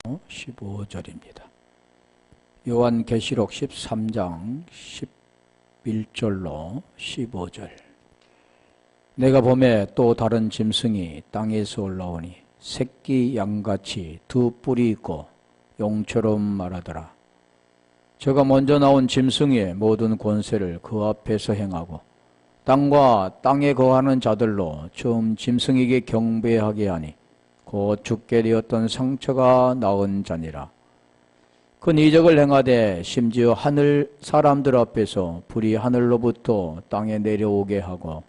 15절입니다. 요한계시록 13장 11절로 15절. 내가 보매 또 다른 짐승이 땅에서 올라오니 새끼 양같이 두 뿔이 있고 용처럼 말하더라. 저가 먼저 나온 짐승의 모든 권세를 그 앞에서 행하고 땅과 땅에 거하는 자들로 처음 짐승에게 경배하게 하니 곧 죽게 되었던 상처가 나은 자니라. 큰 이적을 행하되 심지어 하늘 사람들 앞에서 불이 하늘로부터 땅에 내려오게 하고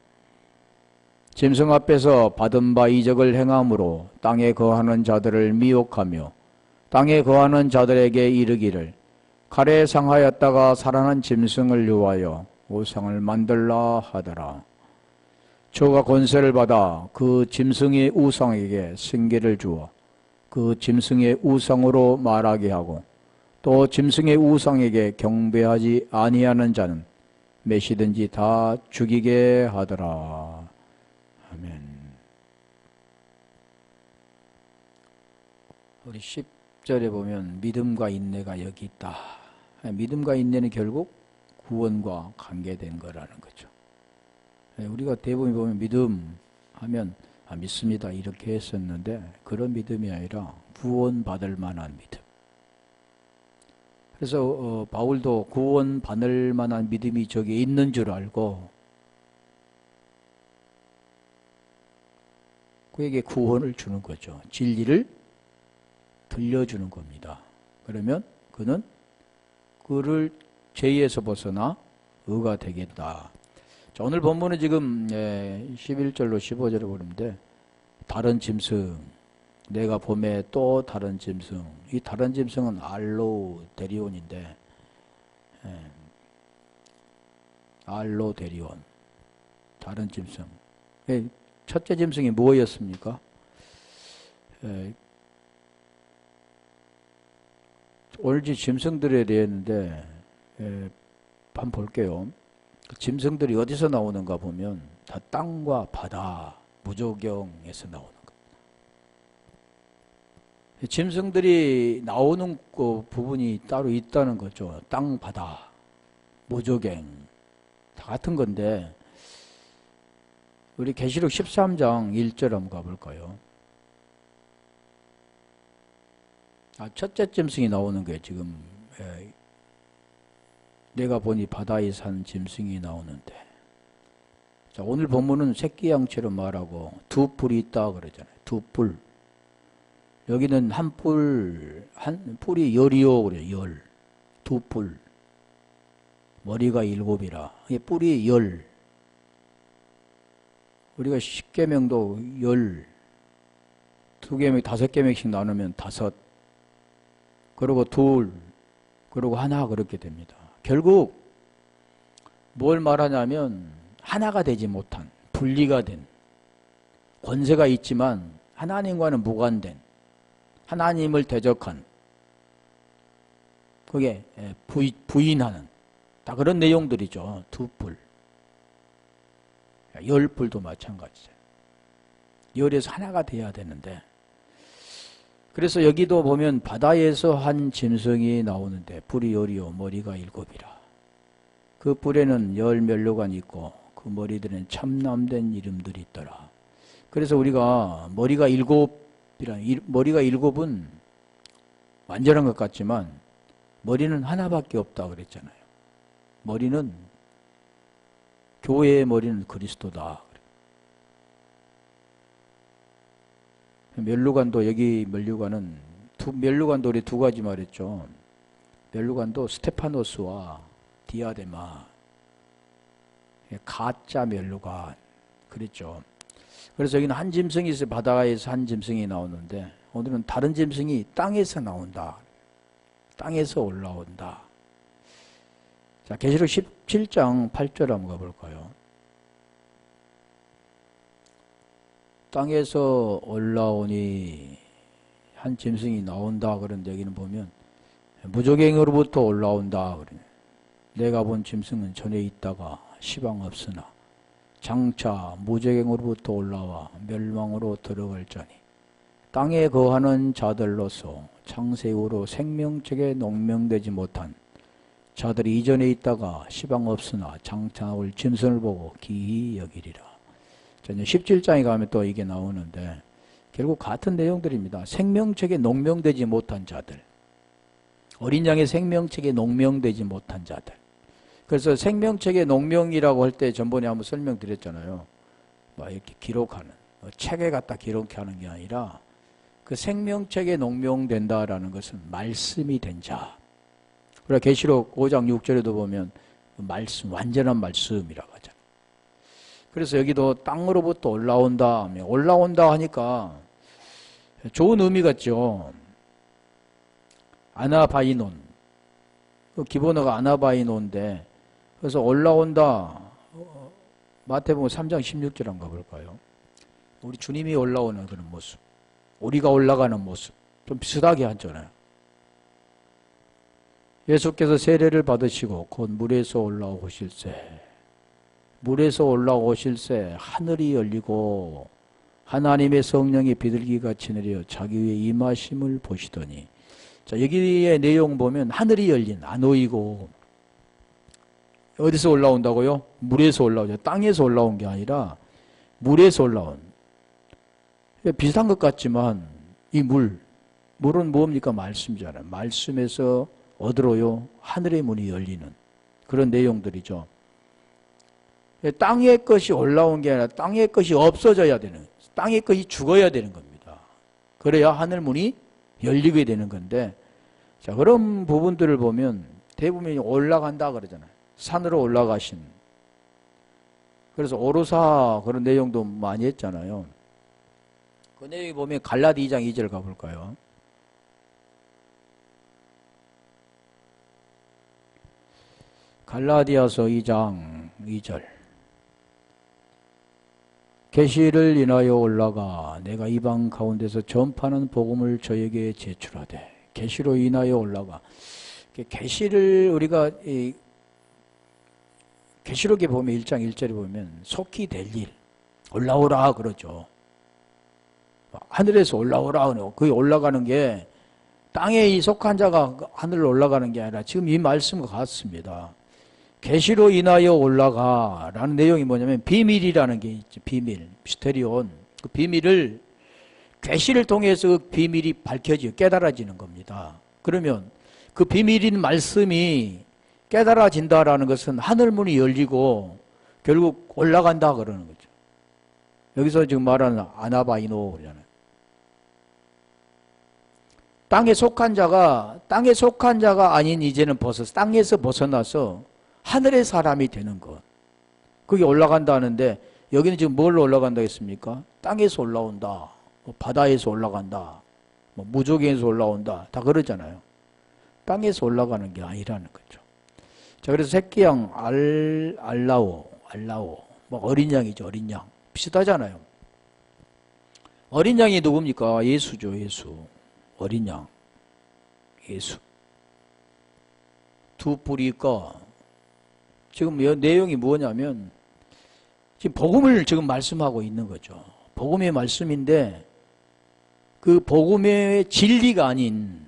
짐승 앞에서 받은 바 이적을 행함으로 땅에 거하는 자들을 미혹하며 땅에 거하는 자들에게 이르기를 칼에 상하였다가 살아난 짐승을 위하여 우상을 만들라 하더라. 저가 권세를 받아 그 짐승의 우상에게 생계를 주어 그 짐승의 우상으로 말하게 하고 또 짐승의 우상에게 경배하지 아니하는 자는 몇이든지 다 죽이게 하더라. 아멘. 우리 10절에 보면 믿음과 인내가 여기 있다. 믿음과 인내는 결국 구원과 관계된 거라는 거죠. 우리가 대부분 보면 믿음 하면 믿습니다 이렇게 했었는데 그런 믿음이 아니라 구원받을 만한 믿음. 그래서 바울도 구원받을 만한 믿음이 저기 있는 줄 알고 그에게 구원을 주는 거죠. 진리를 들려주는 겁니다. 그러면 그는 그를 죄에서 벗어나 의가 되겠다. 자, 오늘 본문은 지금 11절로 15절을 보는데 다른 짐승, 내가 봄에 또 다른 짐승, 이 다른 짐승은 알로데리온인데 알로데리온, 다른 짐승. 첫째 짐승이 뭐였습니까? 오늘 짐승들에 대했는데 한번 볼게요. 짐승들이 어디서 나오는가 보면 다 땅과 바다, 무조경에서 나오는 거예요. 짐승들이 나오는 그 부분이 따로 있다는 거죠. 땅, 바다, 무조경 다 같은 건데 우리 계시록 13장 1절 한번 가볼까요? 첫째 짐승이 나오는 거예요. 지금 내가 보니 바다에 산 짐승이 나오는데, 자, 오늘 본문은 새끼 양처럼 말하고 두 뿔이 있다 그러잖아요. 두 뿔. 여기는 한 뿔이 열이요 그래요. 열. 두 뿔. 머리가 7이라. 이게 뿔이 열. 우리가 10계명도 열. 2계명, 5계명씩 나누면 5. 그리고 둘. 그리고 하나 그렇게 됩니다. 결국 뭘 말하냐면 하나가 되지 못한, 분리가 된, 권세가 있지만 하나님과는 무관된, 하나님을 대적한, 그게 부인하는 다 그런 내용들이죠. 두 뿔. 10뿔도 마찬가지죠. 열에서 하나가 돼야 되는데, 그래서 여기도 보면 바다에서 한 짐승이 나오는데 뿔이 열이요 머리가 7이라. 그 뿔에는 10면류관이 있고 그 머리들은 참남된 이름들이 있더라. 그래서 우리가 머리가 7은 완전한 것 같지만 머리는 하나밖에 없다 그랬잖아요. 머리는, 교회의 머리는 그리스도다. 멸류관도, 여기 멸류관은 멸류관도 우리 두 가지 말했죠. 멸류관도 스테파노스와 디아데마, 가짜 멸류관 그랬죠. 그래서 여기는 한 짐승이 있어요. 바다에서 한 짐승이 나오는데 오늘은 다른 짐승이 땅에서 나온다. 땅에서 올라온다. 자, 계시록 17장 8절 한번 가볼까요? 땅에서 올라오니 한 짐승이 나온다 그런데 여기는 보면 무조갱으로부터 올라온다 그래. 내가 본 짐승은 전에 있다가 시방 없으나 장차 무조갱으로부터 올라와 멸망으로 들어갈 자니 땅에 거하는 자들로서 창세 이후로 생명책에 농명되지 못한 자들이 이전에 있다가 시방 없으나 장차 올 짐승을 보고 기이 여기리라. 17장에 가면 또 이게 나오는데 결국 같은 내용들입니다. 생명책에 농명되지 못한 자들, 어린 양의 생명책에 농명되지 못한 자들. 그래서 생명책에 농명이라고 할 때 전번에 한번 설명드렸잖아요. 막 이렇게 기록하는, 책에 갖다 기록하는 게 아니라 그 생명책에 농명된다라는 것은 말씀이 된 자. 그래 계시록 5장 6절에도 보면 말씀, 완전한 말씀이라고 하잖아요. 그래서 여기도 땅으로부터 올라온다 하니까 좋은 의미 같죠. 아나바이논, 그 기본어가 아나바이논인데, 그래서 올라온다. 마태복음 3장 16절 한번 가볼까요? 우리 주님이 올라오는 그런 모습, 우리가 올라가는 모습 좀 비슷하게 하잖아요. 예수께서 세례를 받으시고 곧 물에서 올라오실새, 물에서 올라오실새 하늘이 열리고 하나님의 성령이 비둘기같이 내려 자기 위에 임하심을 보시더니, 자, 여기의 내용 보면 하늘이 열린, 안 오이고 어디서 올라온다고요? 물에서 올라오죠. 땅에서 올라온 게 아니라 물에서 올라온. 비슷한 것 같지만 이 물은 뭡니까? 말씀이잖아요. 말씀에서 어디로요? 하늘의 문이 열리는 그런 내용들이죠. 땅의 것이 올라온 게 아니라 땅의 것이 없어져야 되는, 땅의 것이 죽어야 되는 겁니다. 그래야 하늘 문이 열리게 되는 건데, 자, 그런 부분들을 보면 대부분이 올라간다 그러잖아요. 산으로 올라가신. 그래서 오르사 그런 내용도 많이 했잖아요. 그 내용이 보면 갈라디 2장 2절 가볼까요? 갈라디아서 2장 2절. 계시를 인하여 올라가 내가 이방 가운데서 전파하는 복음을 저에게 제출하되. 계시로 인하여 올라가. 계시를 우리가 계시록에 보면 1장 1절에 보면 속히 될 일, 올라오라 그러죠. 하늘에서 올라오라 그래요. 그게 올라가는 게 땅에 이 속한 자가 하늘로 올라가는 게 아니라 지금 이 말씀과 같습니다. 계시로 인하여 올라가라는 내용이 뭐냐면 비밀이라는 게 있죠. 비밀, 미스테리온. 그 비밀을 계시를 통해서 그 비밀이 밝혀지고 깨달아지는 겁니다. 그러면 그 비밀인 말씀이 깨달아진다라는 것은 하늘문이 열리고 결국 올라간다 그러는 거죠. 여기서 지금 말하는 아나바이노 그러잖아요. 땅에 속한 자가 아닌 이제는 땅에서 벗어나서 하늘의 사람이 되는 것. 그게 올라간다는데 여기는 지금 뭘로 올라간다 했습니까? 땅에서 올라온다. 바다에서 올라간다. 무조개에서 올라온다. 다 그러잖아요. 땅에서 올라가는 게 아니라는 거죠. 자, 그래서 새끼양 알라오. 어린 양이죠, 어린 양. 비슷하잖아요. 어린 양이 누굽니까? 예수죠, 예수. 어린 양. 예수. 두 뿌리가 지금 내용이 뭐냐면 지금 복음을 지금 말씀하고 있는 거죠. 복음의 말씀인데 그 복음의 진리가 아닌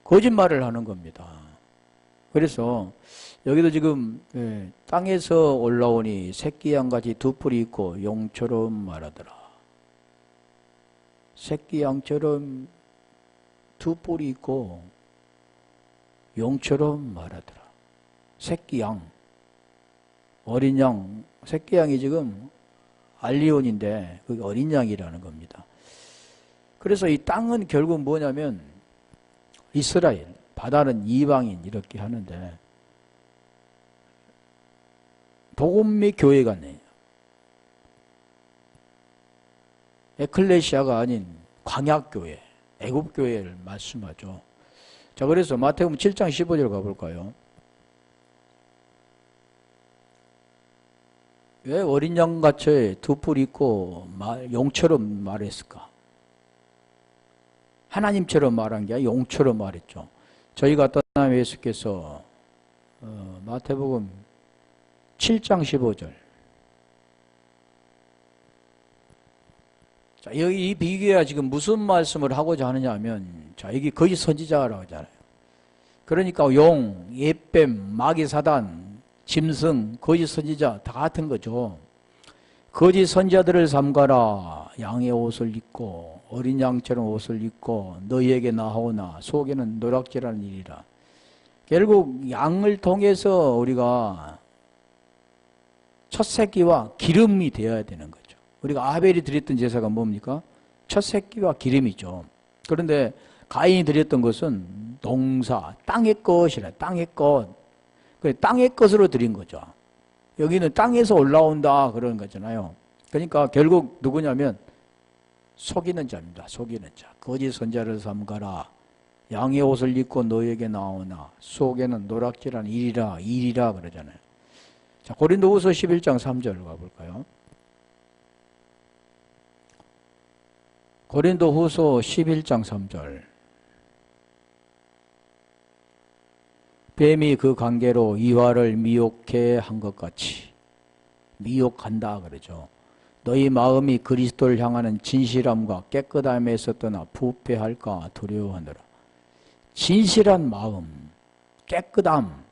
거짓말을 하는 겁니다. 그래서 여기도 지금 땅에서 올라오니 새끼양같이 두 뿔이 있고 용처럼 말하더라. 새끼양처럼 두 뿔이 있고 용처럼 말하더라. 새끼양, 어린 양, 새끼양이 지금 알리온인데 그게 어린 양이라는 겁니다. 그래서 이 땅은 결국 뭐냐면 이스라엘, 바다는 이방인 이렇게 하는데 복음의 교회가 아니에요. 에클레시아가 아닌 광약교회, 애굽교회를 말씀하죠. 자, 그래서 마태복음 7장 15절 가볼까요? 왜 어린 양같이 두 뿔 있고 용처럼 말했을까? 하나님처럼 말한 게 아니라 용처럼 말했죠. 저희가 떠나면 예수께서 마태복음 7장 15절 자, 여기 이 비교가 지금 무슨 말씀을 하고자 하느냐 하면, 자, 여기 거짓 선지자라고 하잖아요. 그러니까 용, 옛뱀, 마귀 사단, 짐승, 거짓 선지자 다 같은 거죠. 거짓 선지자들을 삼가라. 양의 옷을 입고 어린 양처럼 옷을 입고 너희에게 나오나 속에는 노략질하는 일이라. 결국 양을 통해서 우리가 첫 새끼와 기름이 되어야 되는 거죠. 우리가 아벨이 드렸던 제사가 뭡니까? 첫 새끼와 기름이죠. 그런데 가인이 드렸던 것은 농사, 땅의 것이라, 땅의 것. 그래, 땅의 것으로 드린 거죠. 여기는 땅에서 올라온다 그런 거잖아요. 그러니까 결국 누구냐면 속이는 자입니다. 속이는 자. 거짓 선자를 삼가라. 양의 옷을 입고 너에게 나오나 속에는 노략질하는 일이라 그러잖아요. 자, 고린도후서 11장 3절 가볼까요? 고린도후서 11장 3절. 뱀이 그 관계로 이와를 미혹해 한 것 같이 미혹한다 그러죠. 너희 마음이 그리스도를 향하는 진실함과 깨끗함에 있었더나 부패할까 두려워하느라. 진실한 마음, 깨끗함,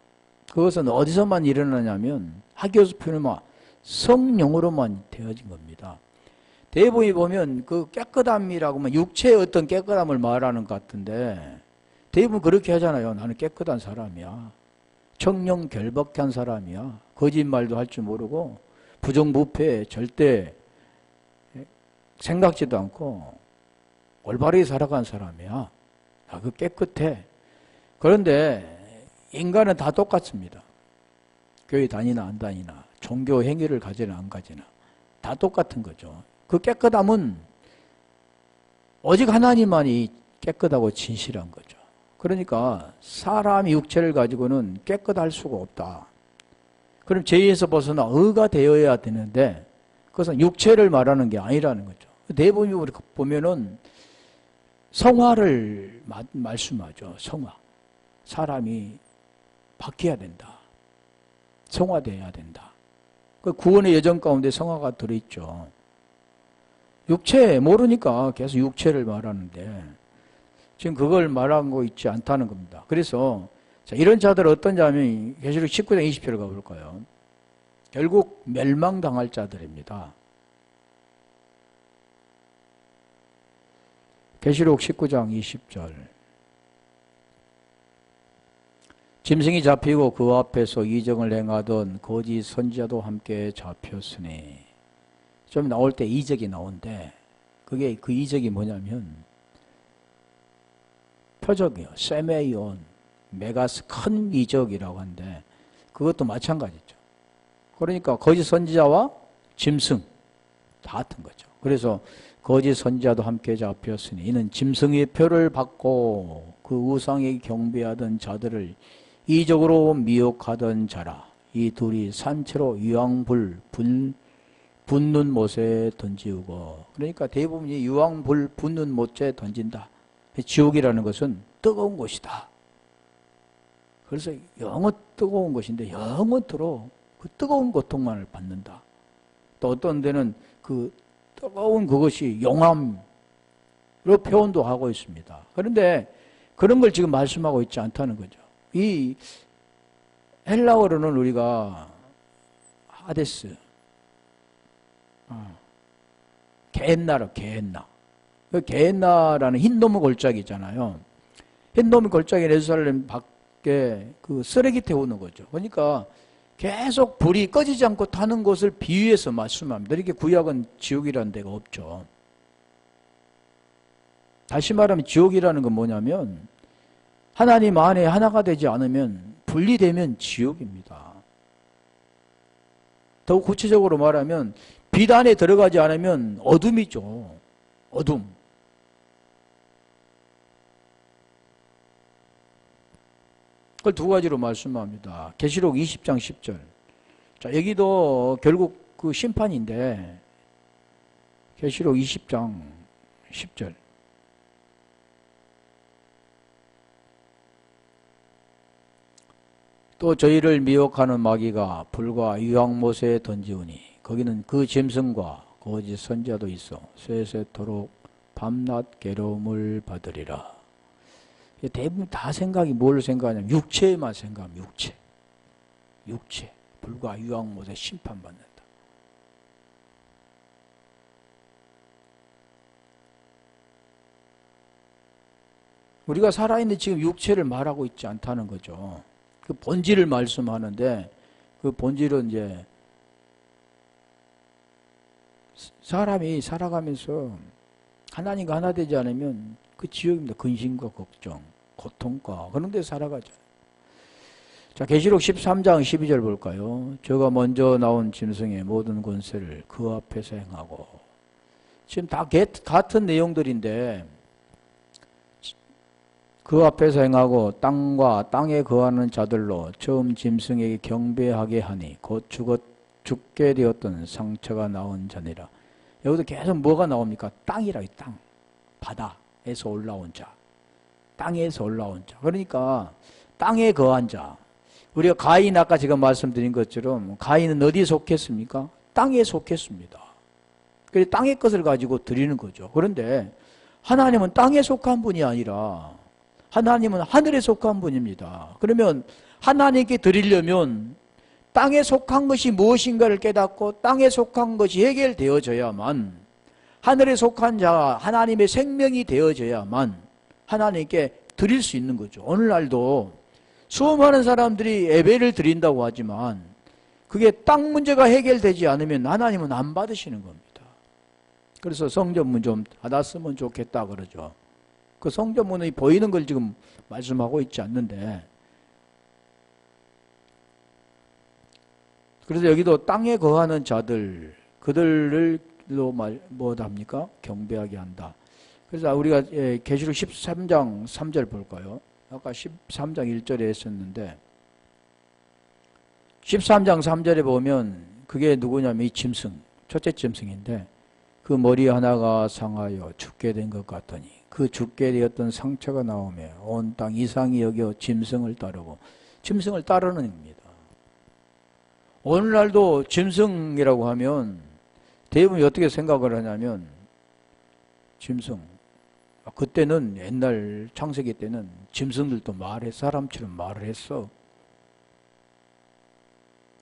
그것은 어디서만 일어나냐면 하기오스 표현만 성령으로만 되어진 겁니다. 대부분이 보면 그 깨끗함이라고 하면 육체의 어떤 깨끗함을 말하는 것 같은데 대부분 그렇게 하잖아요. 나는 깨끗한 사람이야. 청렴 결박한 사람이야. 거짓말도 할 줄 모르고 부정부패 절대 생각지도 않고 올바르게 살아간 사람이야. 그 깨끗해. 그런데 인간은 다 똑같습니다. 교회 다니나 안 다니나 종교 행위를 가지나 안 가지나 다 똑같은 거죠. 그 깨끗함은 오직 하나님만이 깨끗하고 진실한 거죠. 그러니까 사람이 육체를 가지고는 깨끗할 수가 없다. 그럼 죄에서 벗어나 의가 되어야 되는데 그것은 육체를 말하는 게 아니라는 거죠. 대부분 우리 보면은 성화를 말씀하죠. 성화. 사람이 바뀌어야 된다. 성화되어야 된다. 그 구원의 여정 가운데 성화가 들어있죠. 육체 모르니까 계속 육체를 말하는데 지금 그걸 말하고 있지 않다는 겁니다. 그래서 자, 이런 자들은 어떤 자면 계시록 19장 20절을 가볼까요? 결국 멸망당할 자들입니다. 계시록 19장 20절. 짐승이 잡히고 그 앞에서 이적을 행하던 거짓 선지자도 함께 잡혔으니. 좀 나올 때 이적이 나오는데 그게 그 이적이 뭐냐면 표적이요. 세메이온, 메가스 큰 이적이라고 하는데 그것도 마찬가지죠. 그러니까 거짓 선지자와 짐승 다 같은 거죠. 그래서 거짓 선지자도 함께 잡혔으니 이는 짐승의 표를 받고 그 우상에 경배하던 자들을 이적으로 미혹하던 자라. 이 둘이 산채로 유황불 붙는 못에 던지우고. 그러니까 대부분이 유황불 붙는 못에 던진다. 지옥이라는 것은 뜨거운 곳이다. 그래서 영원 뜨거운 곳인데 영원토록 그 뜨거운 고통만을 받는다. 또 어떤 데는 그 뜨거운 그것이 용암으로 표현도 하고 있습니다. 그런데 그런 걸 지금 말씀하고 있지 않다는 거죠. 이 헬라어로는 우리가 하데스, 게헨나라, 게헨나. 그 게헨나라는 흰도무 골짜기 있잖아요. 흰도무 골짜기 예루살렘 밖에 그 쓰레기 태우는 거죠. 그러니까 계속 불이 꺼지지 않고 타는 곳을 비유해서 말씀합니다. 이렇게 구약은 지옥이라는 데가 없죠. 다시 말하면 지옥이라는 건 뭐냐면 하나님 안에 하나가 되지 않으면 분리되면 지옥입니다. 더욱 구체적으로 말하면 빛 안에 들어가지 않으면 어둠이죠. 어둠. 그걸 두 가지로 말씀합니다. 계시록 20장 10절. 자, 여기도 결국 그 심판인데 계시록 20장 10절. 또 저희를 미혹하는 마귀가 불과 유황못에 던지우니 거기는 그 짐승과 거짓 선지자도 있어 세세토록 밤낮 괴로움을 받으리라. 대부분 다 생각이 뭘 생각하냐면 육체에만 생각하면 육체 불과 유황못에 심판받는다. 우리가 살아있는 지금 육체를 말하고 있지 않다는 거죠. 그 본질을 말씀하는데 그 본질은 이제 사람이 살아가면서 하나님과 하나 되지 않으면 그 지옥입니다. 근심과 걱정, 고통과 그런 데 살아가죠. 자, 계시록 13장 12절 볼까요? 저가 먼저 나온 짐승의 모든 권세를 그 앞에서 행하고. 지금 다 같은 내용들인데 그 앞에서 행하고 땅과 땅에 거하는 자들로 처음 짐승에게 경배하게 하니 곧 죽게 되었던 상처가 나온 자니라. 여기도 계속 뭐가 나옵니까? 땅이라, 땅. 바다에서 올라온 자. 땅에서 올라온 자. 그러니까 땅에 거한 자. 우리가 가인 아까 제가 말씀드린 것처럼 가인은 어디에 속했습니까? 땅에 속했습니다. 그래서 땅의 것을 가지고 드리는 거죠. 그런데 하나님은 땅에 속한 분이 아니라 하나님은 하늘에 속한 분입니다. 그러면 하나님께 드리려면 땅에 속한 것이 무엇인가를 깨닫고 땅에 속한 것이 해결되어져야만, 하늘에 속한 자가 하나님의 생명이 되어져야만 하나님께 드릴 수 있는 거죠. 오늘날도 수많은 사람들이 예배를 드린다고 하지만 그게 땅 문제가 해결되지 않으면 하나님은 안 받으시는 겁니다. 그래서 성전문 좀 닫았으면 좋겠다 그러죠. 그 성전문이 보이는 걸 지금 말씀하고 있지 않는데, 그래서 여기도 땅에 거하는 자들, 그들을 뭐합니까? 경배하게 한다. 그래서 우리가 계시록 13장 3절 볼까요? 아까 13장 1절에 했었는데 13장 3절에 보면 그게 누구냐면 이 짐승, 첫째 짐승인데 그 머리 하나가 상하여 죽게 된 것 같더니 그 죽게 되었던 상처가 나오며 온 땅 이상이 여겨 짐승을 따르고, 짐승을 따르는 겁니다. 오늘날도 짐승이라고 하면 대부분 어떻게 생각을 하냐면 짐승, 그때는 옛날 창세기 때는 짐승들도 사람처럼 말을 했어.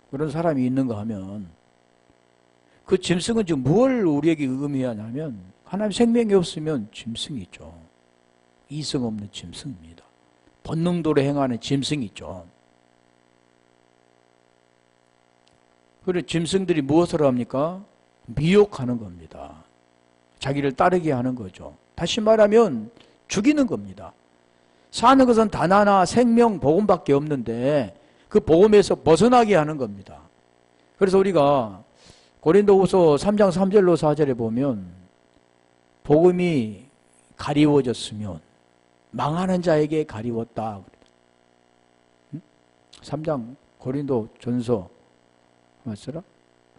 그런 사람이 있는가 하면 그 짐승은 지금 뭘 우리에게 의미하냐면 하나님 생명이 없으면 짐승이죠. 이성 없는 짐승입니다. 본능도로 행하는 짐승이죠. 그리고 짐승들이 무엇을 합니까? 미혹하는 겁니다. 자기를 따르게 하는 거죠. 다시 말하면 죽이는 겁니다. 사는 것은 단 하나 생명 복음밖에 없는데 그 복음에서 벗어나게 하는 겁니다. 그래서 우리가 고린도후서 3장 3절로 4절에 보면 복음이 가리워졌으면 망하는 자에게 가리웠다. 3장 고린도 전서 맞더라?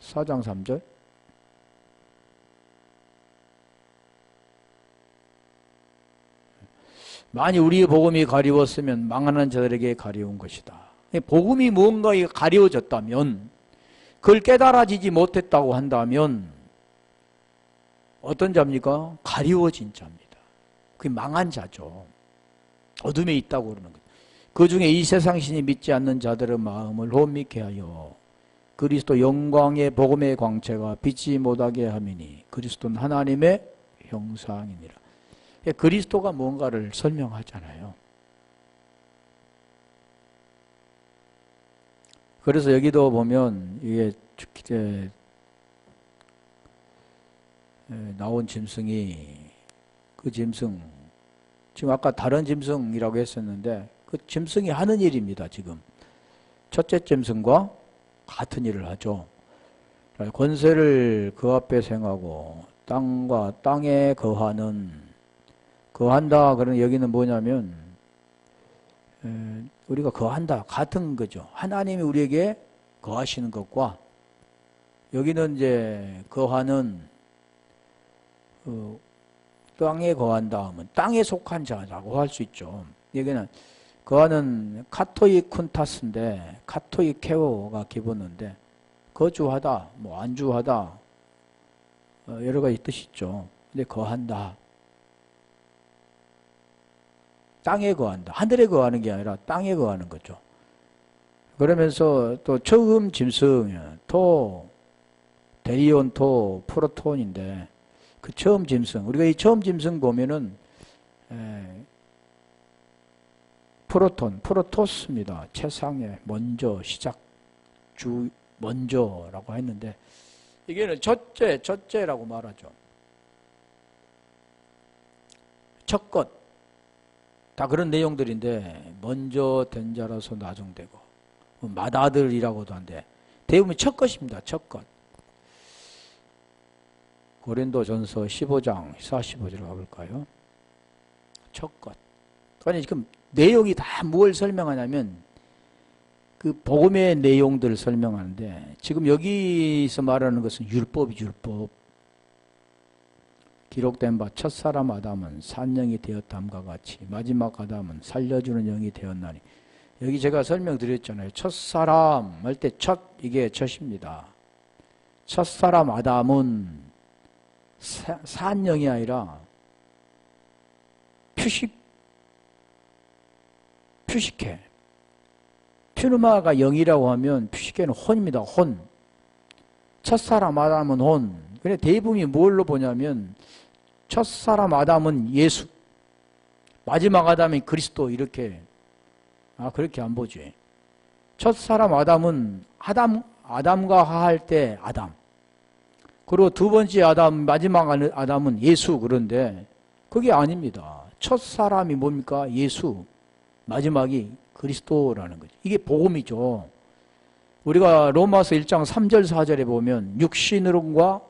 4장 3절. 만일 우리의 복음이 가리웠으면 망하는 자들에게 가리운 것이다. 복음이 무언가에 가리워졌다면, 그걸 깨달아지지 못했다고 한다면 어떤 자입니까? 가리워진 자입니다. 그게 망한 자죠. 어둠에 있다고 그러는 거죠. 그 중에 이 세상 신이 믿지 않는 자들의 마음을 혼미케 하여 그리스도 영광의 복음의 광채가 빛이 못하게 함이니 그리스도는 하나님의 형상이니라. 그리스도가 뭔가를 설명하잖아요. 그래서 여기도 보면 이게 나온 짐승이, 그 짐승, 지금 아까 다른 짐승이라고 했었는데 그 짐승이 하는 일입니다. 지금 첫째 짐승과 같은 일을 하죠. 권세를 그 앞에 행하고 땅과 땅에 거한다. 그런 여기는 뭐냐면 우리가 거한다 같은 거죠. 하나님이 우리에게 거하시는 것과 여기는 이제 거하는 땅에 거한다 하면 땅에 속한 자라고 할 수 있죠. 여기는 거하는 카토이 쿤타스인데 카토이 케오가 기본인데 거주하다, 뭐 안주하다, 여러 가지 뜻이 있죠. 근데 거한다. 땅에 거한다. 하늘에 거하는 게 아니라 땅에 거하는 거죠. 그러면서 또 처음 짐승, 토, 대리온 토, 프로톤인데 그 처음 짐승, 우리가 이 처음 짐승 보면은 프로토스입니다. 최상의 먼저 시작 주 먼저라고 했는데 이게는 첫째라고 말하죠. 첫 것. 다 그런 내용들인데 먼저 된 자라서 나중되고 맏아들이라고도 한데 대부분 첫 것입니다. 첫 것. 고린도전서 15장 45절로 가볼까요? 첫 것. 그러니까 지금 내용이 다 뭘 설명하냐면 그 복음의 내용들을 설명하는데 지금 여기서 말하는 것은 율법이죠. 율법. 기록된 바 첫사람 아담은 산영이 되었담과 같이 마지막 아담은 살려주는 영이 되었나니 여기 제가 설명드렸잖아요. 첫사람 할 때 첫 이게 첫입니다. 첫사람 아담은 산영이 아니라 퓨식해. 퓨누마가 영이라고 하면 퓨식해는 혼입니다. 혼. 첫사람 아담은 혼. 그래 대부분이 뭘로 보냐면 첫사람 아담은 예수, 마지막 아담이 그리스도 이렇게 그렇게 안 보지. 첫사람 아담은 아담과 하할 때 아담. 그리고 두 번째 아담, 마지막 아담은 예수. 그런데 그게 아닙니다. 첫사람이 뭡니까? 예수. 마지막이 그리스도라는 거죠. 이게 복음이죠. 우리가 로마서 1장 3절 4절에 보면 육신으로과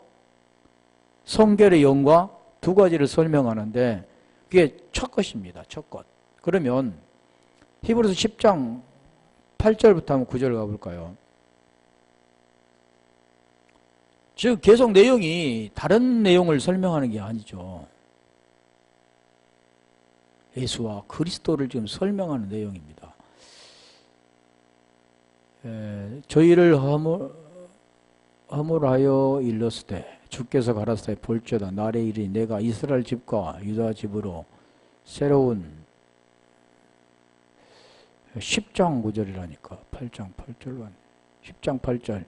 성결의 영과 두 가지를 설명하는데 그게 첫 것입니다. 첫 것. 그러면 히브리서 10장 8절부터 한번 9절 가볼까요? 즉 계속 내용이 다른 내용을 설명하는 게 아니죠. 예수와 그리스도를 지금 설명하는 내용입니다. 저희를 허물하여 일렀으되 주께서 가라사대 볼지어다 날의 일이 내가 이스라엘 집과 유다 집으로 새로운 10장 9절이라니까 8장 8절로 10장 8절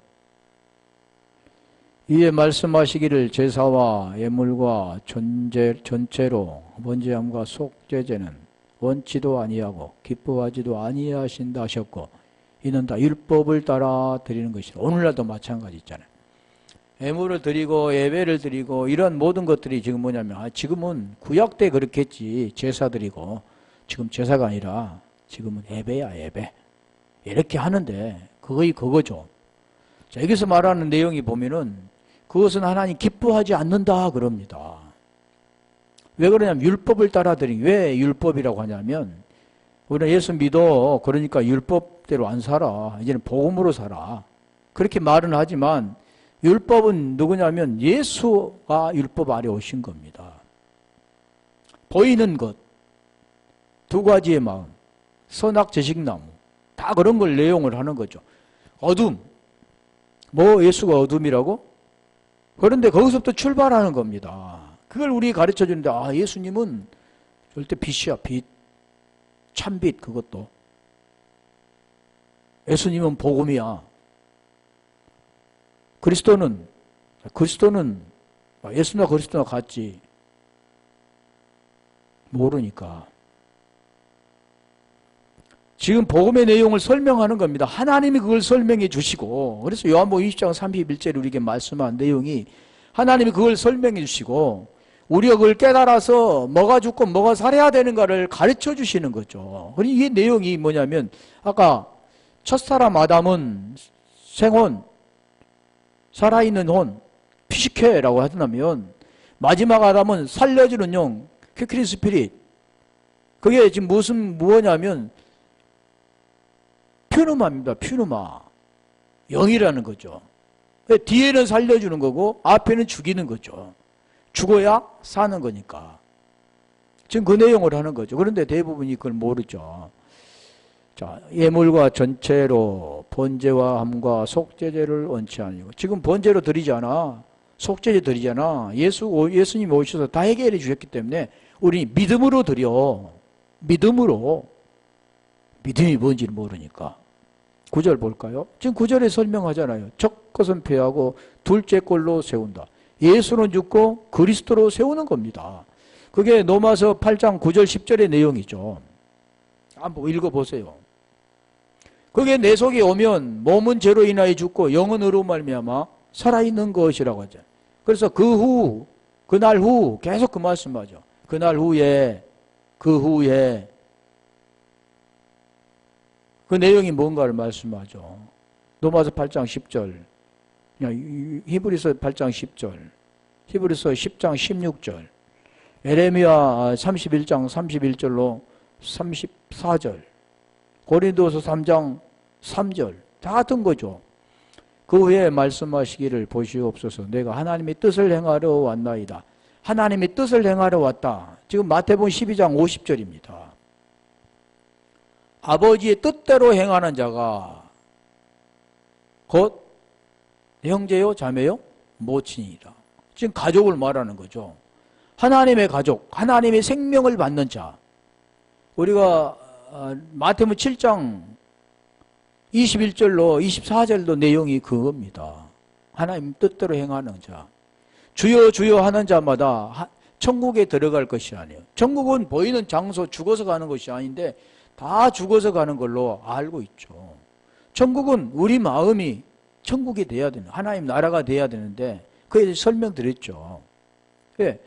이에 말씀하시기를 제사와 예물과 전체로 번제함과 속죄제는 원치도 아니하고 기뻐하지도 아니하신다 하셨고 이는 다 율법을 따라 드리는 것이라. 오늘날도 마찬가지 있잖아요. 예물을 드리고 예배를 드리고 이런 모든 것들이 지금 뭐냐면 지금은 구약 때 그렇게 했지. 제사 드리고 지금 제사가 아니라 지금은 예배야 예배. 이렇게 하는데 거의 그거죠. 자, 여기서 말하는 내용이 보면은 그것은 하나님 기뻐하지 않는다 그럽니다. 왜 그러냐면 율법을 따라 드리는. 왜 율법이라고 하냐면 우리는 예수 믿어. 그러니까 율법대로 안 살아. 이제는 복음으로 살아. 그렇게 말은 하지만 율법은 누구냐면 예수가 율법 아래 오신 겁니다. 보이는 것, 두 가지의 마음, 선악제식나무 다 그런 걸 내용을 하는 거죠. 어둠, 뭐 예수가 어둠이라고? 그런데 거기서부터 출발하는 겁니다. 그걸 우리 가르쳐 주는데 예수님은 절대 빛이야. 빛, 참빛. 그것도 예수님은 복음이야. 그리스도는 예수나 그리스도나 같지 모르니까 지금 복음의 내용을 설명하는 겁니다. 하나님이 그걸 설명해 주시고 그래서 요한복음 20장 31절에 우리에게 말씀한 내용이 하나님이 그걸 설명해 주시고 우리가 그걸 깨달아서 뭐가 죽고 뭐가 살아야 되는가를 가르쳐 주시는 거죠. 그리고 이 내용이 뭐냐면 아까 첫사람 아담은 생혼 살아있는 혼, 피식해라고 하더라면 마지막 아담은 살려주는 영, 퀴크린 스피릿. 그게 지금 무엇냐면 퓨누마입니다. 퓨누마. 영이라는 거죠. 뒤에는 살려주는 거고 앞에는 죽이는 거죠. 죽어야 사는 거니까. 지금 그 내용을 하는 거죠. 그런데 대부분이 그걸 모르죠. 자, 예물과 전체로 번제와 함과 속죄제를 원치 아니고 지금 번제로 드리지 않아. 속죄제 드리잖아. 예수님이 오셔서 다 해결해 주셨기 때문에 우리 믿음으로 드려. 믿음으로. 믿음이 뭔지를 모르니까. 9절 볼까요? 지금 9절에 설명하잖아요. 첫 것은 패하고 둘째 걸로 세운다. 예수는 죽고 그리스도로 세우는 겁니다. 그게 로마서 8장 9절 10절의 내용이죠. 한번 읽어보세요. 그게 내 속에 오면 몸은 죄로 인하여 죽고 영은 의로 말미암아 살아있는 것이라고 하죠. 그래서 그날 후 계속 그 말씀하죠. 그날 후에 그 후에 그 내용이 뭔가를 말씀하죠. 로마서 8장 10절, 히브리서 8장 10절, 히브리서 10장 16절, 에레미야 31장 31절로 34절, 고린도서 3장 3절 다 같은 거죠. 그 후에 말씀하시기를 보시옵소서. 내가 하나님의 뜻을 행하러 왔나이다. 하나님의 뜻을 행하러 왔다. 지금 마태복음 12장 50절입니다. 아버지의 뜻대로 행하는 자가 곧 형제요 자매요 모친이다. 지금 가족을 말하는 거죠. 하나님의 가족, 하나님의 생명을 받는 자. 우리가 마태복음 7장 21절로 24절도 내용이 그겁니다. 하나님 뜻대로 행하는 자. 주여 주여 하는 자마다 천국에 들어갈 것이 아니에요. 천국은 보이는 장소, 죽어서 가는 것이 아닌데 다 죽어서 가는 걸로 알고 있죠. 천국은 우리 마음이 천국이 돼야 되는, 하나님 나라가 돼야 되는데 그에 대해서 설명드렸죠. 예.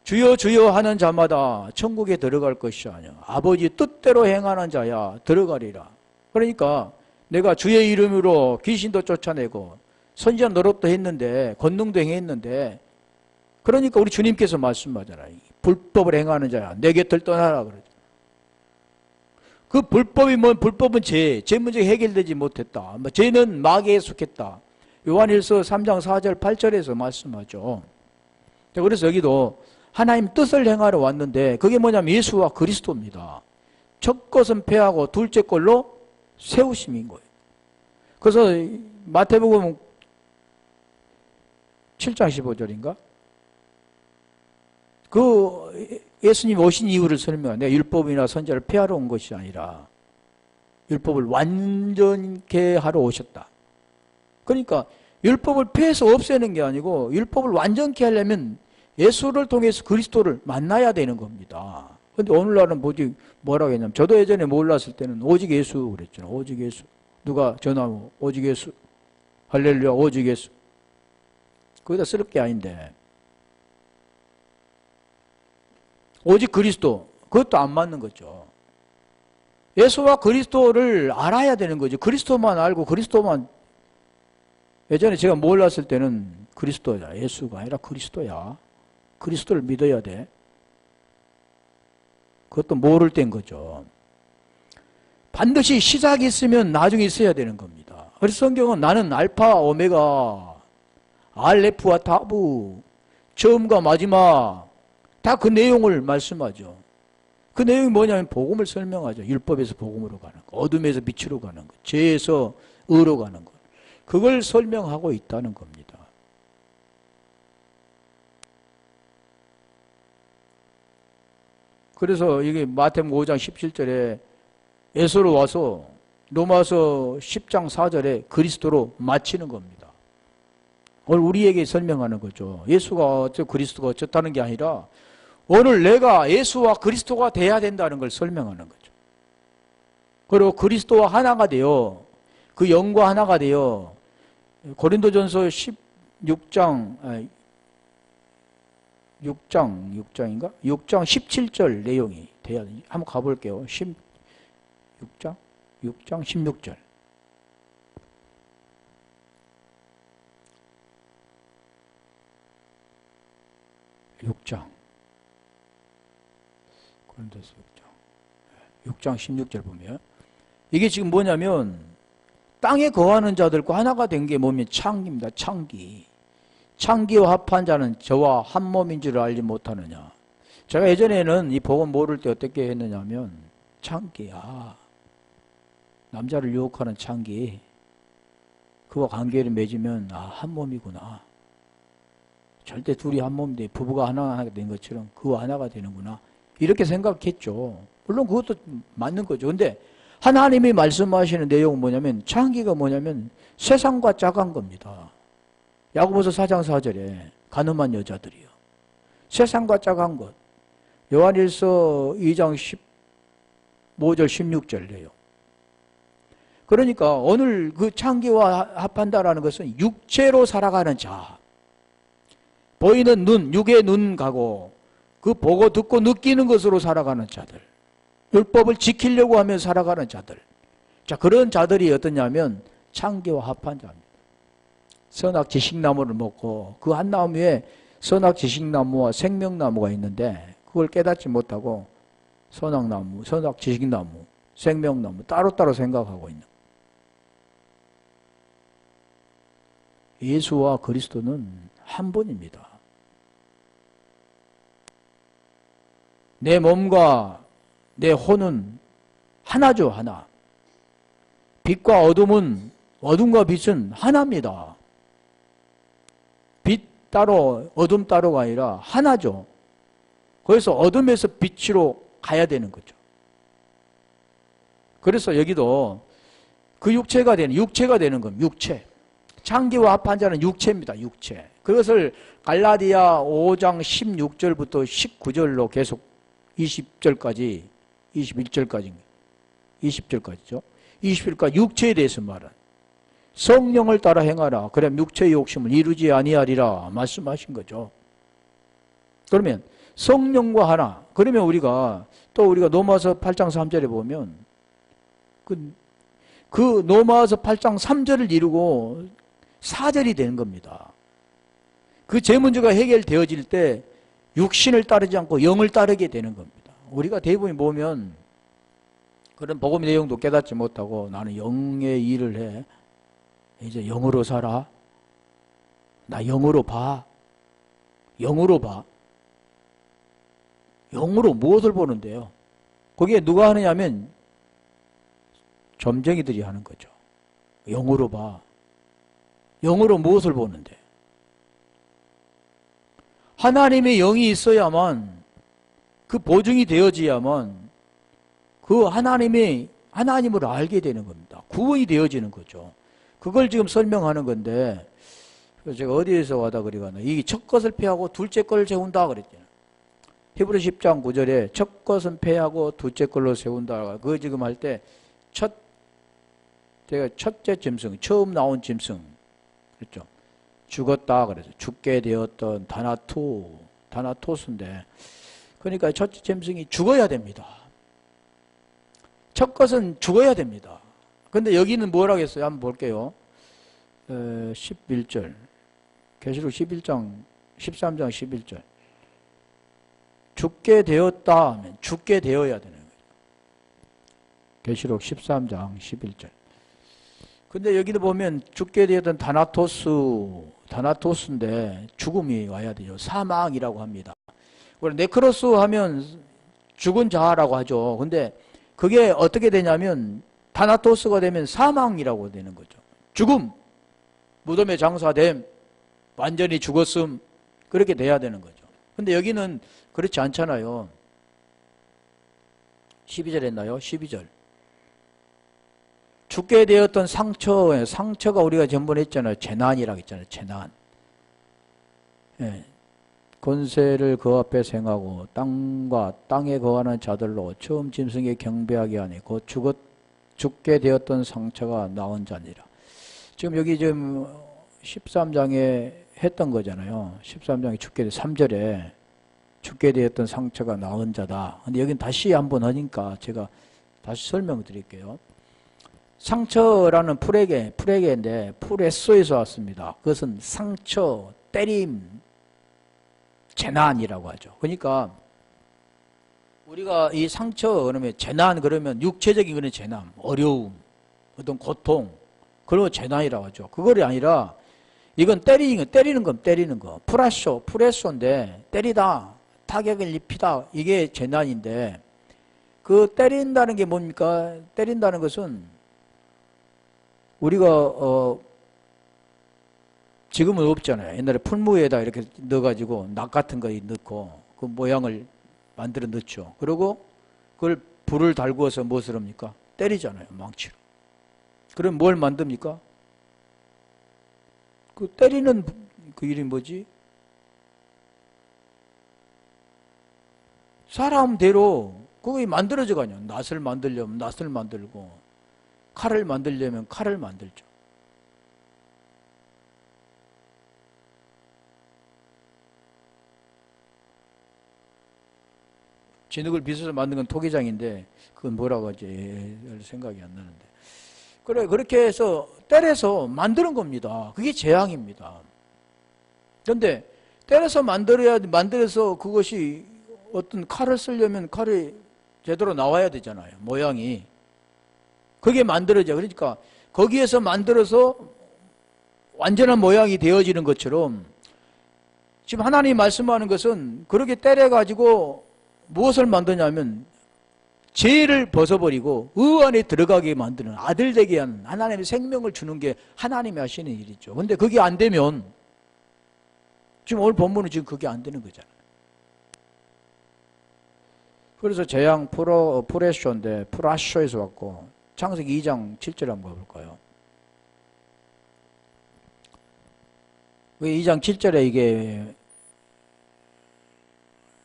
주여 주여 하는 자마다 천국에 들어갈 것이 아니야. 아버지 뜻대로 행하는 자야 들어가리라. 그러니까 내가 주의 이름으로 귀신도 쫓아내고 선지자 노릇도 했는데 권능도 행했는데, 그러니까 우리 주님께서 말씀하잖아요. 불법을 행하는 자야 내 곁을 떠나라 그러죠. 그 불법이 불법은 죄 문제가 해결되지 못했다. 죄는 마귀에 속했다. 요한일서 3장 4절 8절에서 말씀하죠. 그래서 여기도 하나님 뜻을 행하러 왔는데 그게 뭐냐면 예수와 그리스도입니다. 첫 것은 패하고 둘째 걸로 세우심인 거예요. 그래서 마태복음 7장 15절인가? 그 예수님 오신 이유를 설명하는데 율법이나 선지자를 폐하러 온 것이 아니라 율법을 완전케 하러 오셨다. 그러니까 율법을 폐해서 없애는 게 아니고 율법을 완전케 하려면 예수를 통해서 그리스도를 만나야 되는 겁니다. 그런데 오늘날은 뭐라고 했냐면, 저도 예전에 몰랐을 때는 오직 예수 그랬잖아요. 오직 예수. 누가 전하고 오직 예수. 할렐루야 오직 예수. 거기다 쓸 게 아닌데 오직 그리스도, 그것도 안 맞는 거죠. 예수와 그리스도를 알아야 되는 거죠. 그리스도만 알고 그리스도만, 예전에 제가 몰랐을 때는 그리스도야, 예수가 아니라 그리스도야. 그리스도를 믿어야 돼. 그것도 모를 때인 거죠. 반드시 시작이 있으면 나중에 있어야 되는 겁니다. 그래서 성경은 나는 알파 오메가 알레프와 타부, 처음과 마지막 다 그 내용을 말씀하죠. 그 내용이 뭐냐면 복음을 설명하죠. 율법에서 복음으로 가는 것, 어둠에서 빛으로 가는 것, 죄에서 의로 가는 것, 그걸 설명하고 있다는 겁니다. 그래서 이게 마태복음 5장 17절에 에서로 와서 로마서 10장 4절에 그리스도로 마치는 겁니다. 오늘 우리에게 설명하는 거죠. 예수가 어쩌 그리스도가 어쩌다는 게 아니라 오늘 내가 예수와 그리스도가 돼야 된다는 걸 설명하는 거죠. 그리고 그리스도와 하나가 되어 그 영과 하나가 되어 고린도전서 16장 6장인가? 6장 17절 내용이 돼야 되니 한번 가볼게요. 6장 16절. 고린도서 6장 16절 보면 이게 지금 뭐냐면 땅에 거하는 자들과 하나가 된 게 뭐면 창기입니다. 창기. 창기와 합한 자는 저와 한 몸인 줄 알지 못하느냐. 제가 예전에는 이 복음 모를 때 어떻게 했느냐면 창기야. 남자를 유혹하는 창기. 그와 관계를 맺으면 한 몸이구나. 절대 둘이 한 몸인데 부부가 하나가 된 것처럼 그 하나가 되는구나. 이렇게 생각했죠. 물론 그것도 맞는 거죠. 근데 하나님이 말씀하시는 내용은 뭐냐면 창기가 뭐냐면 세상과 짝한 겁니다. 야고보서 4장 4절에 가늠한 여자들이요. 세상과 짝한 것. 요한일서 2장 15절 16절이에요. 그러니까 오늘 그 창기와 합한다라는 것은 육체로 살아가는 자. 보이는 눈, 육의 눈 가고 그 보고 듣고 느끼는 것으로 살아가는 자들. 율법을 지키려고 하며 살아가는 자들. 자, 그런 자들이 어떠냐면 창기와 합한 자입니다. 선악 지식나무를 먹고 그 한 나무에 선악 지식나무와 생명나무가 있는데 그걸 깨닫지 못하고 선악나무, 선악 지식나무, 생명나무 따로따로 생각하고 있는. 예수와 그리스도는 한 분입니다. 내 몸과 내 혼은 하나죠, 하나. 빛과 어둠은, 어둠과 빛은 하나입니다. 빛 따로, 어둠 따로가 아니라 하나죠. 그래서 어둠에서 빛으로 가야 되는 거죠. 그래서 여기도 그 육체가 되는 겁니다. 육체. 창기와 합한 자는 육체입니다. 육체. 그것을 갈라디아 5장 16절부터 19절로 계속 20절까지 21절까지 20절까지죠. 20절까지 육체에 대해서 말한 성령을 따라 행하라. 그럼 육체의 욕심을 이루지 아니하리라 말씀하신 거죠. 그러면 성령과 하나. 그러면 우리가 로마서 8장 3절에 보면 그 로마서 8장 3절을 이루고 4절이 되는 겁니다. 그 제 문제가 해결되어질 때 육신을 따르지 않고 영을 따르게 되는 겁니다. 우리가 대부분 보면 그런 복음 내용도 깨닫지 못하고 나는 영의 일을 해. 이제 영으로 살아. 나 영으로 봐. 영으로 봐. 영으로 무엇을 보는데요? 거기에 누가 하느냐면 점쟁이들이 하는 거죠. 영으로 봐. 영으로 무엇을 보는데? 하나님의 영이 있어야만 그 보증이 되어져야만 그 하나님을 알게 되는 겁니다. 구원이 되어지는 거죠. 그걸 지금 설명하는 건데 제가 어디에서 와다 그리가나 이 첫 것을 패하고 둘째 것을 세운다 그랬잖아요. 히브리 10장 9절에 첫 것은 패하고 둘째 걸로 세운다. 그거 지금 할 때 제가 첫째 짐승, 처음 나온 짐승 그렇죠. 죽었다 그래서 죽게 되었던 다나토스인데 그러니까 첫째 짐승이 죽어야 됩니다. 첫 것은 죽어야 됩니다. 근데 여기는 뭐라고 했어요? 한번 볼게요. 11절. 계시록 13장 11절. 죽게 되었다 하면 죽게 되어야 되는 거예요. 계시록 13장 11절. 근데 여기도 보면 죽게 되었던 다나토스인데 죽음이 와야 되죠. 사망이라고 합니다. 네크로스 하면 죽은 자라고 하죠. 근데 그게 어떻게 되냐면 다나토스가 되면 사망이라고 되는 거죠. 죽음, 무덤에 장사됨, 완전히 죽었음 그렇게 돼야 되는 거죠. 근데 여기는 그렇지 않잖아요. 12절 했나요? 12절. 죽게 되었던 상처가 우리가 전번에 했잖아요. 재난이라고 했잖아요. 재난. 예. 권세를 그 앞에 행하고 땅과 땅에 거하는 자들로 처음 짐승에 경배하게 하니 곧 죽게 되었던 상처가 나온 자니라. 지금 여기 지금 13장에 했던 거잖아요. 13장에 3절에 죽게 되었던 상처가 나온 자다. 근데 여기는 다시 한번 하니까 제가 다시 설명을 드릴게요. 상처라는 프레게인데 프레소에서 왔습니다. 그것은 상처, 때림, 재난이라고 하죠. 그러니까 우리가 이 상처 그러면 재난 그러면 육체적인 그런 재난, 어려움, 어떤 고통 그런 거 재난이라고 하죠. 그걸이 아니라 이건 때리는 거. 프레소인데 때리다, 타격을 입히다 이게 재난인데 그 때린다는 게 뭡니까? 때린다는 것은 우리가 지금은 없잖아요. 옛날에 풀무에다 이렇게 넣어가지고 낙 같은 거 넣고 그 모양을 만들어 넣죠. 그리고 그걸 불을 달구어서 무엇을 합니까? 때리잖아요. 망치로. 그럼 뭘 만듭니까? 그 때리는 그 이름이 뭐지? 사람대로 그게 만들어져 가냐. 낫을 만들려면 낫을 만들고 칼을 만들려면 칼을 만들죠. 진흙을 빚어서 만든 건 토기장인데 그건 뭐라고 하지? 생각이 안 나는데. 그래, 그렇게 해서 때려서 만드는 겁니다. 그게 재앙입니다. 그런데 때려서 만들어서 그것이 어떤 칼을 쓰려면 칼이 제대로 나와야 되잖아요. 모양이. 그게 만들어져. 그러니까 거기에서 만들어서 완전한 모양이 되어지는 것처럼 지금 하나님이 말씀하는 것은 그렇게 때려가지고 무엇을 만드냐면 죄를 벗어버리고 의 안에 들어가게 만드는, 아들 되게 하는, 하나님의 생명을 주는 게 하나님이 하시는 일이죠. 근데 그게 안 되면 지금 오늘 본문은 지금 그게 안 되는 거잖아요. 그래서 재앙 프레쇼인데 프라쇼에서 왔고 창세기 2장 7절 한번 볼까요? 왜 2장 7절에 이게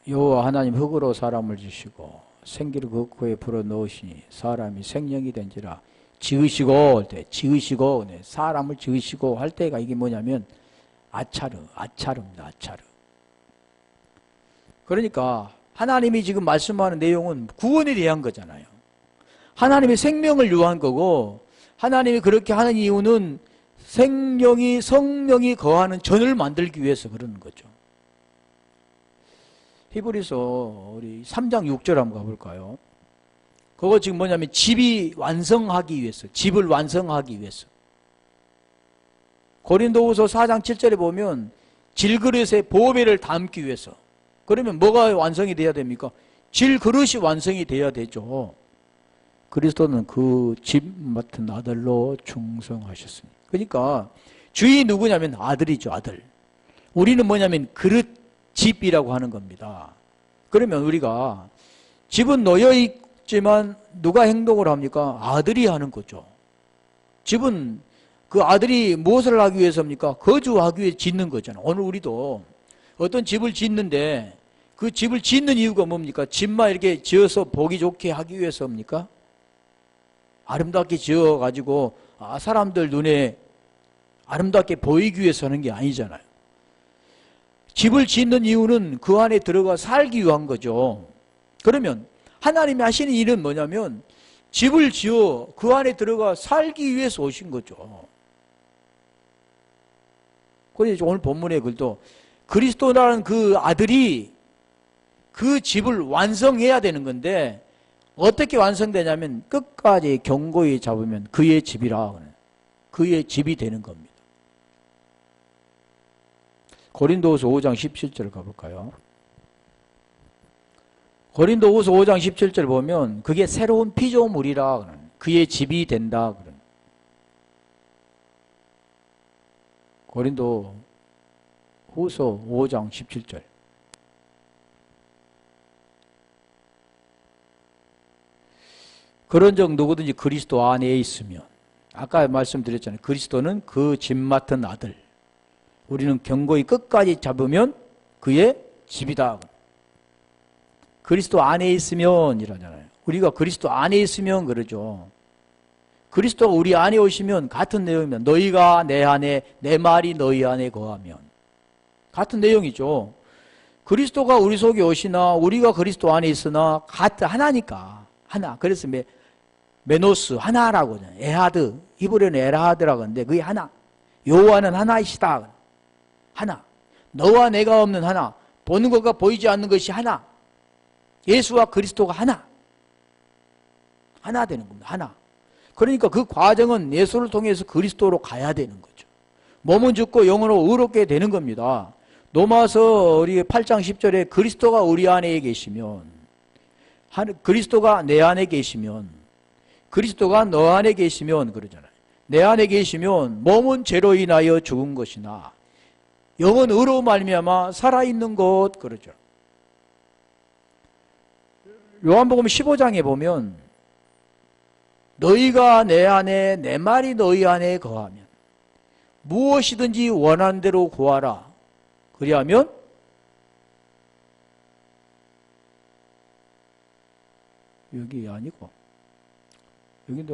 여호와 하나님 흙으로 사람을 지시고 생기를 그 코에 불어 넣으시니 사람이 생명이 된지라 지으시고 할 때 지으시고 사람을 지으시고 할 때가 이게 뭐냐면 아차르입니다. 아차르. 그러니까 하나님이 지금 말씀하는 내용은 구원에 대한 거잖아요. 하나님의 생명을 요한 거고 하나님이 그렇게 하는 이유는 성령이 거하는 전을 만들기 위해서 그러는 거죠. 히브리서 우리 3장 6절 한번 가볼까요? 그거 지금 뭐냐면 집이 완성하기 위해서, 집을 완성하기 위해서. 고린도후서 4장 7절에 보면 질그릇에 보배를 담기 위해서. 그러면 뭐가 완성이 돼야 됩니까? 질그릇이 완성이 돼야 되죠. 그리스도는 그 집 맡은 아들로 충성하셨습니다. 그러니까 주인이 누구냐면 아들이죠. 아들. 우리는 뭐냐면 그릇, 집이라고 하는 겁니다. 그러면 우리가 집은 놓여 있지만 누가 행동을 합니까? 아들이 하는 거죠. 집은 그 아들이 무엇을 하기 위해서입니까? 거주하기 위해 짓는 거잖아요. 오늘 우리도 어떤 집을 짓는데 그 집을 짓는 이유가 뭡니까? 집만 이렇게 지어서 보기 좋게 하기 위해서입니까? 아름답게 지어가지고 사람들 눈에 아름답게 보이기 위해서 하는 게 아니잖아요. 집을 짓는 이유는 그 안에 들어가 살기 위한 거죠. 그러면 하나님이 하시는 일은 뭐냐면 집을 지어 그 안에 들어가 살기 위해서 오신 거죠. 그래서 오늘 본문에 글도 그리스도라는 그 아들이 그 집을 완성해야 되는 건데 어떻게 완성되냐면 끝까지 견고히 잡으면 그의 집이라, 그의 집이 되는 겁니다. 고린도후서 5장 17절 가볼까요? 고린도후서 5장 17절 보면 그게 새로운 피조물이라, 그의 집이 된다. 고린도후서 5장 17절. 그런즉 누구든지 그리스도 안에 있으면, 아까 말씀드렸잖아요. 그리스도는 그 집 맡은 아들. 우리는 견고히 끝까지 잡으면 그의 집이다. 그리스도 안에 있으면 이러잖아요. 우리가 그리스도 안에 있으면 그러죠. 그리스도가 우리 안에 오시면 같은 내용이면 너희가 내 안에, 내 말이 너희 안에 거하면 같은 내용이죠. 그리스도가 우리 속에 오시나 우리가 그리스도 안에 있으나 같은 하나니까 하나. 그래서 메노스 하나라고 하잖아요. 에하드, 히브리어는 에라하드라고 하는데 그게 하나. 여호와는 하나이시다. 하나. 너와 내가 없는 하나. 보는 것과 보이지 않는 것이 하나. 예수와 그리스도가 하나. 하나 되는 겁니다. 하나. 그러니까 그 과정은 예수를 통해서 그리스도로 가야 되는 거죠. 몸은 죽고 영으로 의롭게 되는 겁니다. 로마서 우리 8장 10절에 그리스도가 우리 안에 계시면, 그리스도가 내 안에 계시면, 그리스도가 너 안에 계시면 그러잖아요. 내 안에 계시면 몸은 죄로 인하여 죽은 것이나 영은 의로 말미암아 살아있는 것 그러죠. 요한복음 15장에 보면 너희가 내 안에 내 말이 너희 안에 거하면 무엇이든지 원하는 대로 구하라. 그리하면 여기 아니고 여기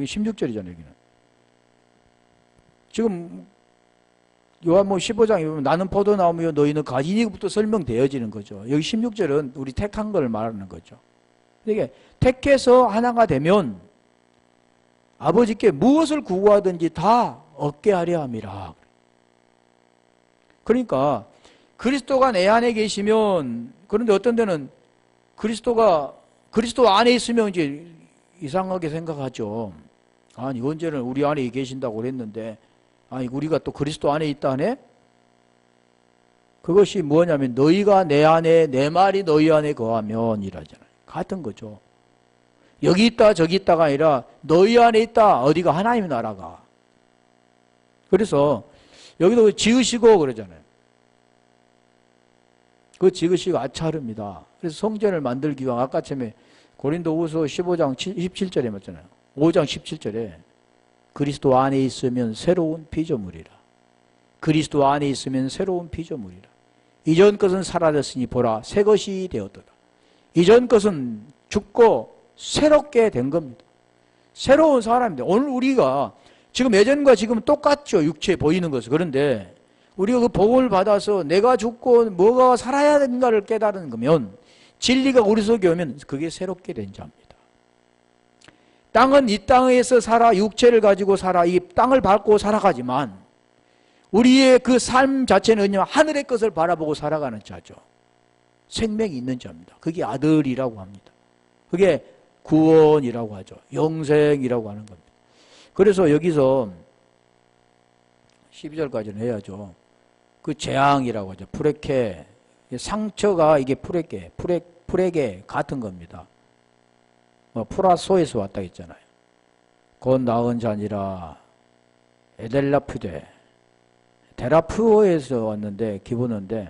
16절이잖아요. 여기는 지금 요한복음 15장에 보면 나는 포도나무요 너희는 가지니부터 설명되어지는 거죠. 여기 16절은 우리 택한 걸 말하는 거죠. 이게 택해서 하나가 되면 아버지께 무엇을 구하든지 다 얻게 하려 함이라. 그러니까 그리스도가 내 안에 계시면, 그런데 어떤 데는 그리스도 안에 있으면 이제 이상하게 생각하죠. 아니 언제는 우리 안에 계신다고 그랬는데 아니 우리가 또 그리스도 안에 있다네? 그것이 뭐냐면 너희가 내 안에 내 말이 너희 안에 거하면 이라잖아요. 같은 거죠. 여기 있다 저기 있다가 아니라 너희 안에 있다. 어디가? 하나님 나라가. 그래서 여기도 지으시고 그러잖아요. 그 지으시고 아차릅니다. 그래서 성전을 만들기 위한 아까 처음에 고린도후서 15장 17절에 맞잖아요. 5장 17절에 그리스도 안에 있으면 새로운 피조물이라. 그리스도 안에 있으면 새로운 피조물이라. 이전 것은 사라졌으니 보라 새 것이 되었도다. 이전 것은 죽고 새롭게 된 겁니다. 새로운 사람입니다. 오늘 우리가 지금 예전과 지금은 똑같죠. 육체에 보이는 것은. 그런데 우리가 그 복음을 받아서 내가 죽고 뭐가 살아야 되는가를 깨달은 거면, 진리가 우리 속에 오면 그게 새롭게 된 자입니다. 땅은 이 땅에서 살아, 육체를 가지고 살아, 이 땅을 밟고 살아가지만 우리의 그 삶 자체는 하늘의 것을 바라보고 살아가는 자죠. 생명이 있는 자입니다. 그게 아들이라고 합니다. 그게 구원이라고 하죠. 영생이라고 하는 겁니다. 그래서 여기서 12절까지는 해야죠. 그 재앙이라고 하죠. 프레케. 상처가 이게 프레게 같은 겁니다. 프라소에서 왔다 했잖아요. 곧 나은 자니라 에델라푸데. 데라푸어에서 왔는데 기분인데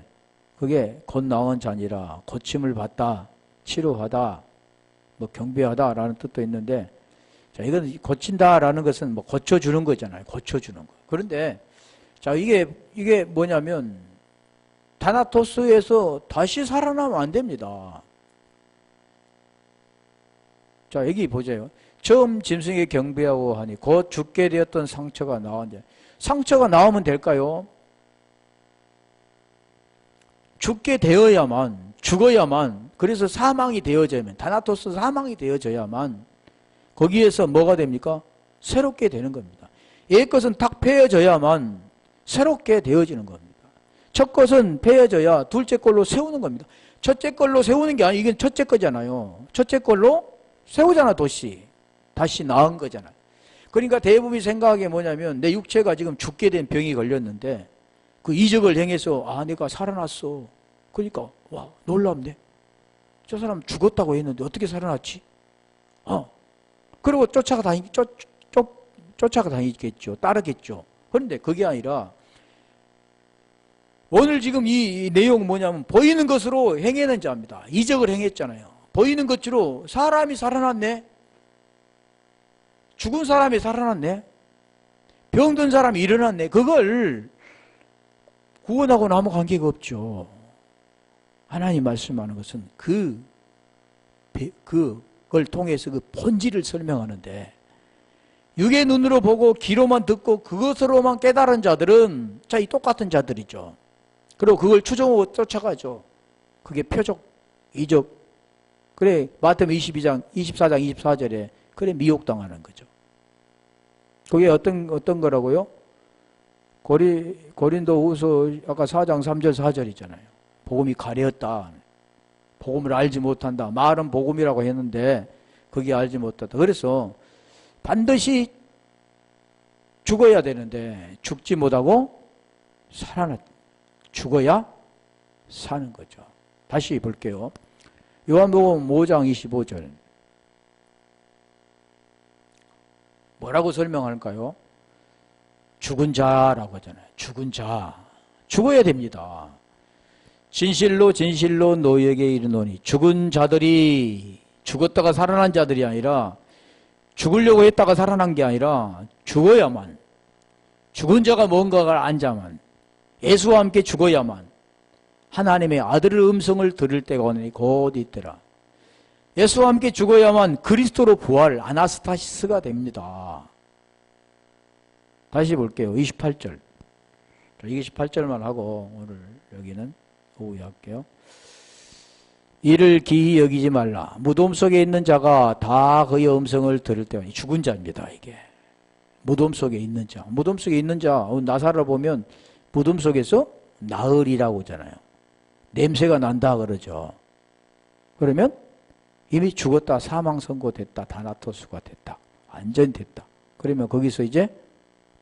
그게 곧 나은 자니라 고침을 받다, 치료하다, 경배하다라는 뜻도 있는데, 자, 이건 고친다라는 것은 고쳐주는 거잖아요. 고쳐주는 거. 그런데, 자, 이게 뭐냐면, 다나토스에서 다시 살아나면 안 됩니다. 자, 여기 보세요. 처음 짐승에게 경배하고 하니 곧 죽게 되었던 상처가 나왔는데, 상처가 나오면 될까요? 죽게 되어야만, 죽어야만, 그래서 사망이 되어져야만, 다나토스 사망이 되어져야만 거기에서 뭐가 됩니까? 새롭게 되는 겁니다. 옛 것은 딱 패여져야만 새롭게 되어지는 겁니다. 첫 것은 패여져야 둘째 걸로 세우는 겁니다. 첫째 걸로 세우는 게 아니고 이건 첫째 거잖아요. 첫째 걸로 세우잖아. 다시 나은 거잖아요. 그러니까 대부분이 생각하기에 뭐냐면 내 육체가 지금 죽게 된 병이 걸렸는데 그 이적을 행해서 내가 살아났어. 그러니까 와 놀랍네. 저 사람 죽었다고 했는데 어떻게 살아났지? 그리고 쫓아다니겠죠. 따르겠죠. 그런데 그게 아니라 오늘 지금 이 내용 뭐냐면 보이는 것으로 행하는 자입니다. 이적을 행했잖아요. 보이는 것으로 사람이 살아났네. 죽은 사람이 살아났네. 병든 사람이 일어났네. 그걸 구원하고는 아무 관계가 없죠. 하나님 말씀하는 것은 그걸 통해서 그 본질을 설명하는데, 육의 눈으로 보고 귀로만 듣고 그것으로만 깨달은 자들은 이 똑같은 자들이죠. 그리고 그걸 추종하고 쫓아가죠. 그게 표적, 이적. 그래 마태복음 24장 24절에 그래 미혹당하는 거죠. 그게 어떤 거라고요? 고린도후서 아까 4장 3절 4절이잖아요. 복음이 가려웠다. 복음을 알지 못한다. 말은 복음이라고 했는데 그게 알지 못한다. 그래서 반드시 죽어야 되는데 죽지 못하고 죽어야 사는 거죠. 다시 볼게요. 요한복음 5장 25절 뭐라고 설명할까요? 죽은 자라고 하잖아요. 죽은 자. 죽어야 됩니다. 진실로 진실로 너희에게 이르노니 죽은 자들이 죽었다가 살아난 자들이 아니라 죽으려고 했다가 살아난 게 아니라 죽어야만, 죽은 자가 뭔가를 안자만, 예수와 함께 죽어야만 하나님의 아들의 음성을 들을 때가 오니 곧 있더라. 예수와 함께 죽어야만 그리스도로 부활, 아나스타시스가 됩니다. 다시 볼게요. 28절. 28절만 하고 오늘 여기는 오후에 할게요. 이를 기이 여기지 말라. 무덤 속에 있는 자가 다 그의 음성을 들을 때가 죽은 자입니다. 이게 무덤 속에 있는 자. 무덤 속에 있는 자. 나사를 보면 무덤 속에서 나흘이라고 하잖아요. 냄새가 난다 그러죠. 그러면 이미 죽었다, 사망 선고됐다, 다나토스가 됐다, 완전히 됐다. 그러면 거기서 이제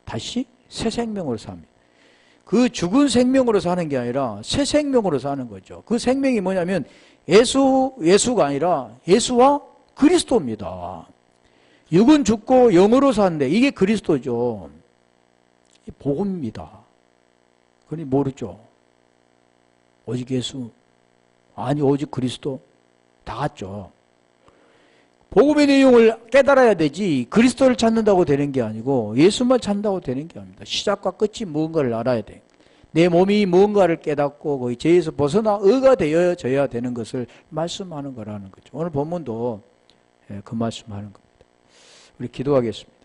다시 새 생명으로 삽니다. 그 죽은 생명으로 사는 게 아니라 새 생명으로 사는 거죠. 그 생명이 뭐냐면 예수가 아니라 예수와 그리스도입니다. 육은 죽고 영으로 사는데 이게 그리스도죠. 복음입니다. 그러니 모르죠. 오직 예수, 아니 오직 그리스도, 다 같죠. 복음의 내용을 깨달아야 되지 그리스도를 찾는다고 되는 게 아니고 예수만 찾는다고 되는 게 아닙니다. 시작과 끝이 무언가를 알아야 돼. 내 몸이 무언가를 깨닫고 거의 죄에서 벗어나 의가 되어져야 되는 것을 말씀하는 거라는 거죠. 오늘 본문도 그 말씀하는 겁니다. 우리 기도하겠습니다.